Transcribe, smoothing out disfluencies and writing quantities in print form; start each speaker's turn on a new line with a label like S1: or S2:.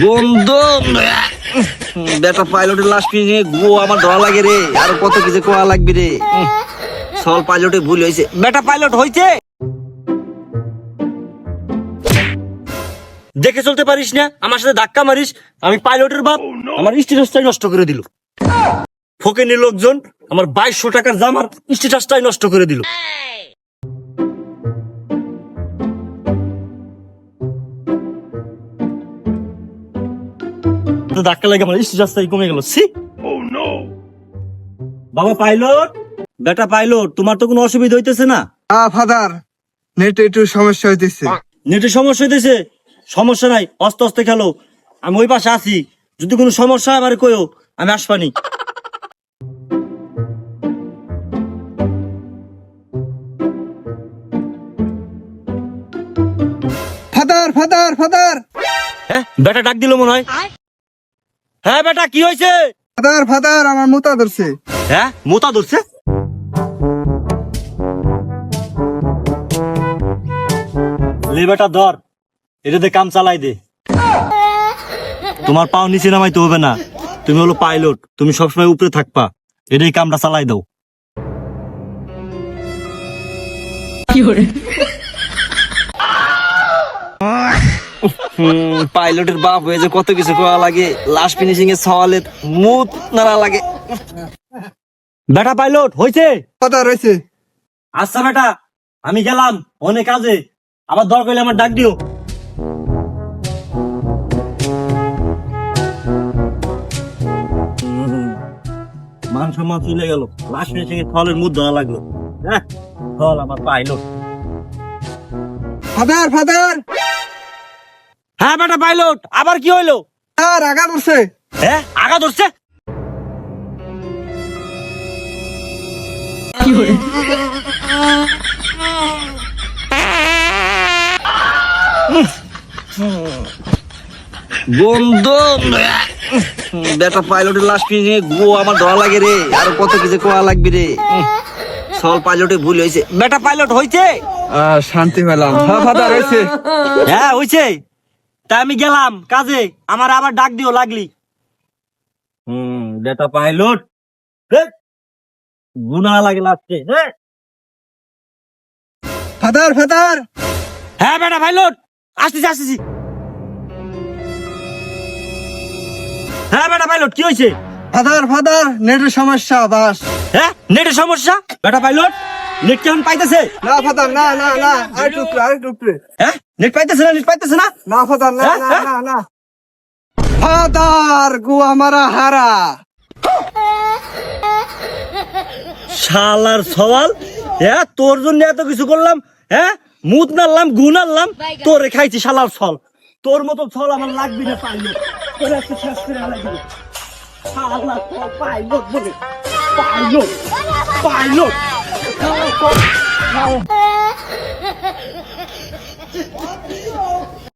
S1: বন্ধু বেটা পাইলটের লাশ নিয়ে গো আমার ধরা লাগে রে, আর কত কিছু কোয়া লাগবে রে। সল পাইলটে ভুল হয়েছে, বেটা পাইলট হয়েছে। দেখে চলতে পারিস না, আমার সাথে ধাক্কা মারিস। আমি পাইলটের বাপ, আমার স্ট্যাটাসটাই নষ্ট করে দিল। ফকেনি লোকজন আমার 2200 টাকার জামার স্ট্যাটাসটাই নষ্ট করে দিল। ধাক্কা লাগে আমার স্ট্যাটাসটাই কমে গেল। বাবা পাইলট, বেটা পাইলট, তোমার তো কোনো অসুবিধা হইতেছে না?
S2: ফাদার, নেটে একটু সমস্যা হইতেছে।
S1: নেটের সমস্যা হইতেছে? সমস্যা নাই, আস্তে আস্তে খেলো। আমি ওই পাশে আছি, যদি কোনো সমস্যা হয় আমারে কইও, আমি আসবানি।
S2: ফাদার ফাদার ফাদার
S1: হ্যাঁ, বেটা ডাক দিল মনে হয়। হ্যাঁ বেটা, কি হয়েছে?
S2: ফাদার ফাদার, আমার মুতা ধরছে।
S1: হ্যাঁ, মোতা ধরছে? লে বেটা ধর, এটাতে কাম চালাই দে। তোমার পাও নিচে নামাইতে হবে না, তুমি হলো পাইলট, তুমি সবসময় উপরে থাকবা। এটাই কামটা চালাই দাও। পাইলটের বাপ হয়ে যে কত কিছু করা লাগে, লাস্ট ফিনিশিং এ সওয়ালের মুখ নাড়া লাগে। বেটা পাইলট হয়েছে?
S2: ফাদার হয়েছে।
S1: আচ্ছা বেটা, আমি গেলাম অনেক কাজে, আবার দরকার হলে আমার ডাক দিও। মান সম্মান চলে গেল, লাস্ট ফিনিশিং এ সওয়ালের মুখ ধরা লাগলো। হ্যাঁ, সওয়াল আমার পাইলট।
S2: ফাদার ফাদার,
S1: হ্যাঁ বেটা পাইলট, আবার কি হইলো?
S2: আর আগা ধরছে।
S1: হ্যাঁ, আগা ধরছে? বন্ধু বেটা পাইলটের লাশ নিয়ে গো আমার ধরা লাগে রে, আর কত কিছু কোয়া লাগবে রে। সল পাইলটে ভুল হয়েছে, বেটা পাইলট হয়েছে।
S2: শান্তি পেলাম। হ্যাঁ ফাদার হয়েছে।
S1: হ্যাঁ হয়েছে, তাই আমি গেলাম কাজে, আমার আবার ডাক দিও লাগলি। বেটা পাইলট গুনা লাগে লাগছে।
S2: ফাদার ফাদার,
S1: হ্যাঁ বেটা পাইলট, আসতেছি আসতেছি। হ্যাঁ বেটা পাইলট, কি হয়েছে?
S2: ফাদার ফাদার, নেটের সমস্যা বাস।
S1: হ্যাঁ, নেটের সমস্যা? বেটা পাইলট, নেট কেমন পাইতেছে?
S2: না ফাদার, না না না, আর টুকরে আর টুকরে।
S1: হ্যাঁ, নেট পাইতেছে না, নেট পাইতেছে না?
S2: না ফাদার, না না না না। ফাদার গো আমারা হারা।
S1: শালার সওয়াল, হ্যাঁ তোর জন্য এত কিছু করলাম, হ্যাঁ মুদ নাড়লাম, গু নাড়লাম, তোরে খাইছি শালার ছল। তোর মতো ছল আমার লাগবে না পাইলট, তোর একটা শেষ করে লাগবে। শালার ছল পাইলট বলে, পাইলট পাইলট।